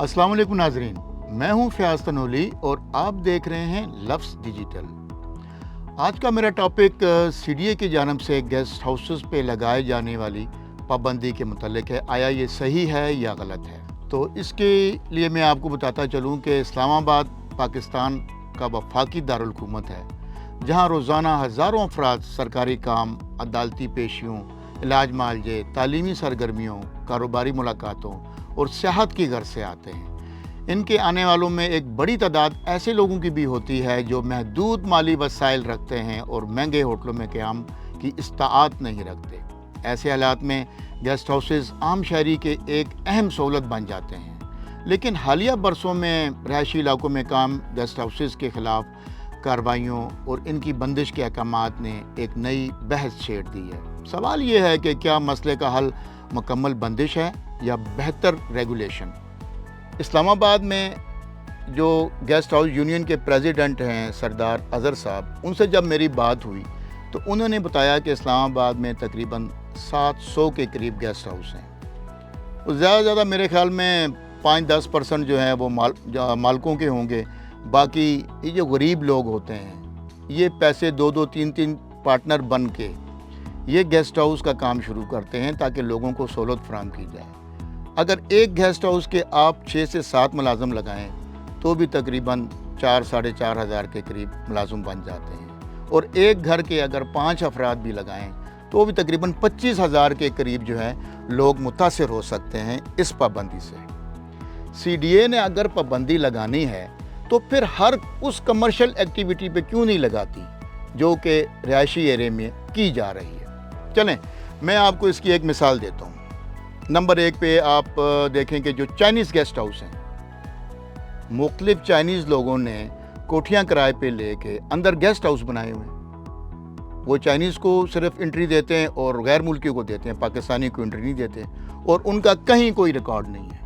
अस्सलाम वालेकुम नाजरीन, मैं हूं फयाज तनोली और आप देख रहे हैं लफ्ज़ डिजिटल। आज का मेरा टॉपिक सीडीए की जानिब से गेस्ट हाउसेस पे लगाए जाने वाली पाबंदी के मुतालिक है। आया ये सही है या गलत है? तो इसके लिए मैं आपको बताता चलूं कि इस्लामाबाद पाकिस्तान का वफाकी दारुल हुकूमत है, जहां रोज़ाना हज़ारों अफराद सरकारी काम, अदालती पेशियों, इलाज मालजे, तालीमी सरगर्मियों, कारोबारी मुलाकातों और सियाहत की गर्ज से आते हैं। इनके आने वालों में एक बड़ी तादाद ऐसे लोगों की भी होती है जो महदूद माली वसाइल रखते हैं और महंगे होटलों में क़याम की इस्ताअत नहीं रखते। ऐसे हालात में गेस्ट हाउसेस आम शहरी के एक अहम सहूलत बन जाते हैं। लेकिन हालिया बरसों में रहायशी इलाकों में काम गेस्ट हाउसेस के ख़िलाफ़ कार्रवाइयों और इनकी बंदिश के अहकामात ने एक नई बहस छेड़ दी है। सवाल ये है कि क्या मसले का हल मुकम्मल बंदिश है या बेहतर रेगुलेशन? इस्लामाबाद में जो गेस्ट हाउस यूनियन के प्रेसिडेंट हैं सरदार अज़हर साहब, उनसे जब मेरी बात हुई तो उन्होंने बताया कि इस्लामाबाद में तकरीबन 700 के करीब गेस्ट हाउस हैं। ज़्यादा से ज़्यादा मेरे ख़्याल में 5-10% जो हैं वो मालकों के होंगे। बाकी ये जो गरीब लोग होते हैं, ये पैसे 2-2, 3-3 पार्टनर बन के ये गेस्ट हाउस का काम शुरू करते हैं ताकि लोगों को सहूलत फराहम की जाए। अगर एक गेस्ट हाउस के आप 6 से 7 मुलाजम लगाएं तो भी तकरीबन 4-4.5 हज़ार के करीब मुलाजम बन जाते हैं, और एक घर के अगर 5 अफराद भी लगाएं तो भी तकरीबन 25,000 के करीब जो है लोग मुतासिर हो सकते हैं इस पाबंदी से। सीडीए ने अगर पाबंदी लगानी है तो फिर हर उस कमर्शियल एक्टिविटी पे क्यों नहीं लगाती जो कि रिहायशी एरिया में की जा रही है। चलें मैं आपको इसकी एक मिसाल देता हूँ। नंबर 1 पे आप देखें कि जो चाइनीज़ गेस्ट हाउस हैं, मुख्तलिफ चाइनीज़ लोगों ने कोठियाँ किराए पे लेके अंदर गेस्ट हाउस बनाए हुए हैं। वो चाइनीज़ को सिर्फ एंट्री देते हैं और गैर मुल्कियों को देते हैं, पाकिस्तानी को एंट्री नहीं देते, और उनका कहीं कोई रिकॉर्ड नहीं है।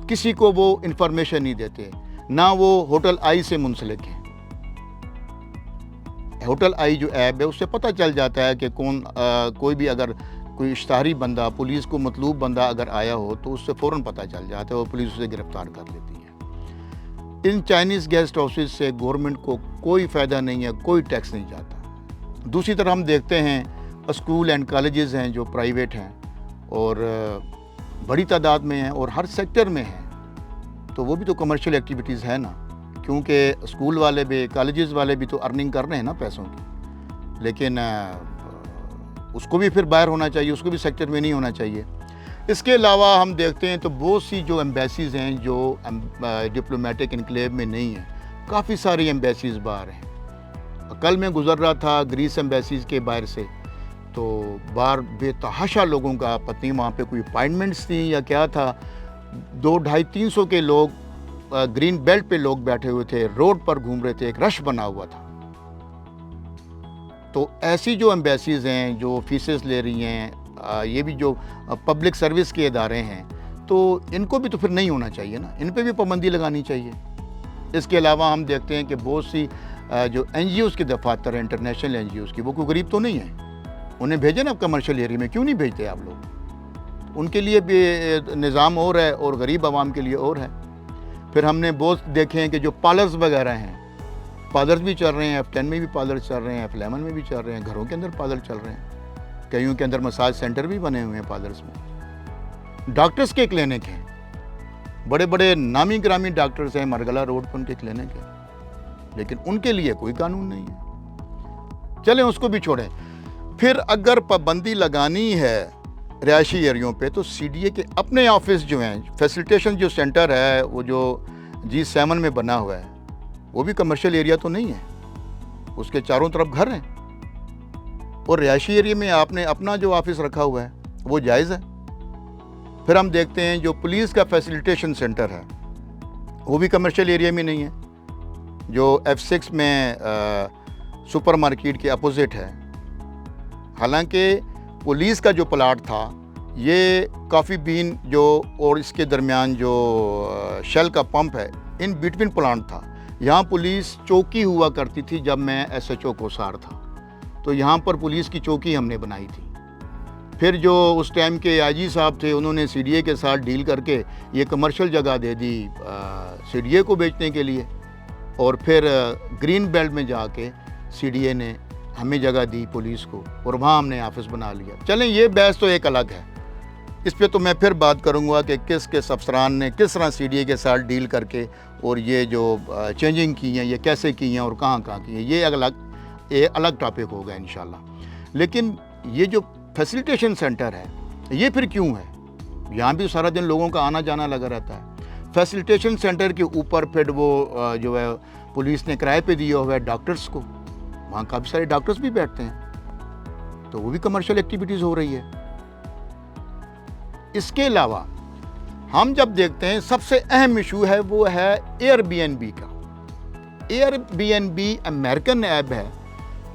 किसी को वो इंफॉर्मेशन नहीं देते, ना वो होटल आई से मुंसलिक है। होटल आई जो ऐप है उससे पता चल जाता है कि कोई भी अगर कोई इश्तहारी बंदा, पुलिस को मतलूब बंदा अगर आया हो तो उससे फ़ौरन पता चल जाता है और पुलिस उसे गिरफ़्तार कर लेती है। इन चाइनीज़ गेस्ट हाउसेस से गवर्नमेंट को कोई फ़ायदा नहीं है, कोई टैक्स नहीं जाता। दूसरी तरफ हम देखते हैं स्कूल एंड कॉलेजेस हैं जो प्राइवेट हैं और बड़ी तादाद में हैं और हर सेक्टर में हैं, तो वो भी तो कमर्शियल एक्टिविटीज़ है ना, क्योंकि स्कूल वाले भी, कॉलेजेस वाले भी तो अर्निंग कर रहे हैं ना पैसों की। लेकिन उसको भी फिर बाहर होना चाहिए, उसको भी सेक्टर में नहीं होना चाहिए। इसके अलावा हम देखते हैं तो बहुत सी जो एम्बेसीज़ हैं जो डिप्लोमेटिक इनक्लेव में नहीं हैं, काफ़ी सारी एम्बेसीज़ बाहर हैं। कल मैं गुज़र रहा था ग्रीस एम्बेसीज़ के बाहर से, तो बाहर बेतहाशा लोगों का पता नहीं वहाँ पे कोई अपॉइंटमेंट्स थी या क्या था। 200-250-300 के लोग ग्रीन बेल्ट पे लोग बैठे हुए थे, रोड पर घूम रहे थे, एक रश बना हुआ था। तो ऐसी जो एम्बेसीज़ हैं जो फीसेस ले रही हैं, ये भी जो पब्लिक सर्विस के इदारे हैं, तो इनको भी तो फिर नहीं होना चाहिए ना, इन पे भी पाबंदी लगानी चाहिए। इसके अलावा हम देखते हैं कि बहुत सी जो NGOs के दफातर हैं, इंटरनेशनल NGOs की, वो कोई गरीब तो नहीं है। उन्हें भेजें ना कमर्शियल एरिया में, क्यों नहीं भेजते आप लोग? उनके लिए भी निज़ाम और है और गरीब आवाम के लिए और है। फिर हमने बहुत देखे हैं कि जो पार्लर्स वगैरह हैं, पार्लर्स भी चल रहे हैं, F10 में भी पार्लर्स चल रहे हैं, F11 में भी चल रहे हैं, घरों के अंदर पार्लर चल रहे हैं, कईयों के अंदर मसाज सेंटर भी बने हुए हैं पार्लर्स में। डॉक्टर्स के क्लिनिक हैं, बड़े बड़े नामी ग्रामी डॉक्टर्स हैं, मरगला रोड पर उनके क्लिनिक है, लेकिन उनके लिए कोई कानून नहीं है। चलें उसको भी छोड़ें। फिर अगर पाबंदी लगानी है रिहायशी एरियों पे तो सीडीए के अपने ऑफिस जो हैं, फैसिलिटेशन जो सेंटर है वो जो G7 में बना हुआ है, वो भी कमर्शियल एरिया तो नहीं है, उसके चारों तरफ घर हैं, और रिहायशी एरिया में आपने अपना जो ऑफिस रखा हुआ है वो जायज़ है। फिर हम देखते हैं जो पुलिस का फैसिलिटेशन सेंटर है वो भी कमर्शियल एरिया में नहीं है, जो F6 में सुपर मार्केट के अपोजिट है। हालांकि पुलिस का जो प्लाट था ये काफ़ी बीन जो और इसके दरमियान जो शेल का पंप है, इन बिटवीन प्लांट था। यहाँ पुलिस चौकी हुआ करती थी जब मैं SHO कोसार था, तो यहाँ पर पुलिस की चौकी हमने बनाई थी। پھر جو اس ٹائم کے آئی جی صاحب تھے انہوں نے سی ڈی اے کے ساتھ ڈیل کر کے یہ کمرشل جگہ دے دی سی ڈی اے کو بیچنے کے لیے، اور پھر گرین بیلٹ میں جا کے سی ڈی اے نے ہمیں جگہ دی پولیس کو، اور وہاں ہم نے آفس بنا لیا۔ چلیں یہ بحث تو ایک الگ ہے، اس پہ تو میں پھر بات کروں گا کہ کس افسران نے کس طرح سی ڈی اے کے ساتھ ڈیل کر کے اور یہ جو چینجنگ کی ہیں یہ کیسے کی ہیں اور کہاں کی ہیں، یہ الگ ٹاپک ہوگا انشاءاللہ۔ لیکن یہ جو فیسیلیٹیشن سینٹر ہے یہ پھر کیوں ہے؟ یہاں بھی سارا دن لوگوں کا آنا جانا لگا رہتا ہے۔ فیسیلیٹیشن سینٹر کے اوپر پھر وہ جو ہے پولیس نے کرائے پہ دیا ہوا ہے ڈاکٹرز کو، وہاں کافی سارے ڈاکٹرز بھی بیٹھتے ہیں، تو وہ بھی کمرشل ایکٹیویٹیز ہو رہی ہے۔ اس کے علاوہ ہم جب دیکھتے ہیں سب سے اہم ایشو ہے وہ ہے ایئر بی این بی کا۔ Airbnb American app ہے،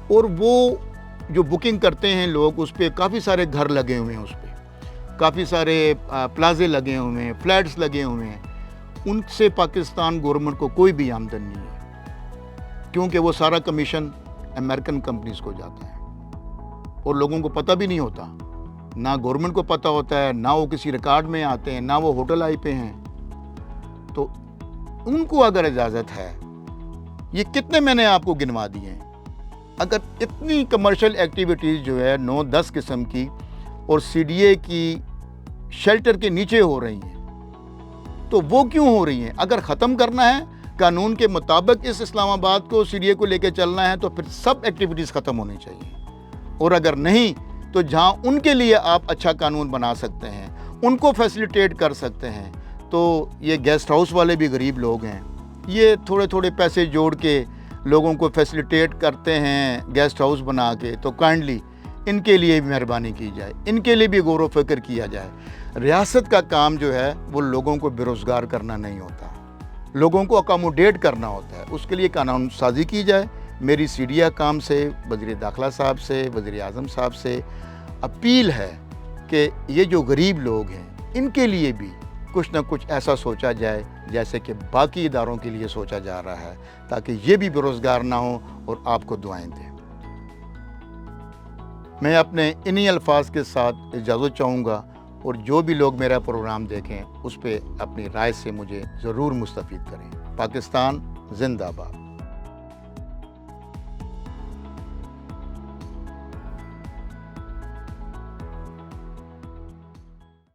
اور وہ جو بکنگ کرتے ہیں لوگ اس پہ کافی سارے گھر لگے ہوئے ہیں، اس پہ کافی سارے پلازے لگے ہوئے ہیں، فلیٹس لگے ہوئے ہیں، ان سے پاکستان گورنمنٹ کو کوئی بھی آمدن نہیں ہے، کیونکہ وہ سارا کمیشن امریکن کمپنیز کو جاتا ہے، اور لوگوں کو پتہ بھی نہیں ہوتا، نہ گورنمنٹ کو پتہ ہوتا ہے، نہ وہ کسی ریکارڈ میں آتے ہیں، نہ وہ ہوٹل آئی پہ ہیں۔ تو ان کو اگر اجازت ہے، یہ کتنے میں نے آپ کو گنوا دیے ہیں، اگر اتنی کمرشل ایکٹیویٹیز جو ہے 9-10 قسم کی اور سی ڈی اے کی شیلٹر کے نیچے ہو رہی ہیں، تو وہ کیوں ہو رہی ہیں؟ اگر ختم کرنا ہے قانون کے مطابق اس اسلام آباد کو سی ڈی اے کو لے کے چلنا ہے تو پھر سب ایکٹیویٹیز ختم ہونی چاہیے، اور اگر نہیں تو جہاں ان کے لیے آپ اچھا قانون بنا سکتے ہیں، ان کو فیسیلیٹیٹ کر سکتے ہیں، تو یہ گیسٹ ہاؤس والے بھی غریب لوگ ہیں، یہ تھوڑے پیسے جوڑ کے لوگوں کو فیسیلیٹیٹ کرتے ہیں گیسٹ ہاؤس بنا کے، تو کائنڈلی ان کے لیے بھی مہربانی کی جائے، ان کے لیے بھی غور و فکر کیا جائے۔ ریاست کا کام جو ہے وہ لوگوں کو بے روزگار کرنا نہیں ہوتا، لوگوں کو اکاموڈیٹ کرنا ہوتا ہے، اس کے لیے قانون سازی کی جائے۔ میری سی ڈی اے کام سے، وزیر داخلہ صاحب سے، وزیر اعظم صاحب سے اپیل ہے کہ یہ جو غریب لوگ ہیں ان کے لیے بھی کچھ نہ کچھ ایسا سوچا جائے جیسے کہ باقی اداروں کے لیے سوچا جا رہا ہے، تاکہ یہ بھی بے روزگار نہ ہوں اور آپ کو دعائیں دیں۔ میں اپنے انہی الفاظ کے ساتھ اجازت چاہوں گا، اور جو بھی لوگ میرا پروگرام دیکھیں اس پہ اپنی رائے سے مجھے ضرور مستفید کریں۔ پاکستان زندہ باد۔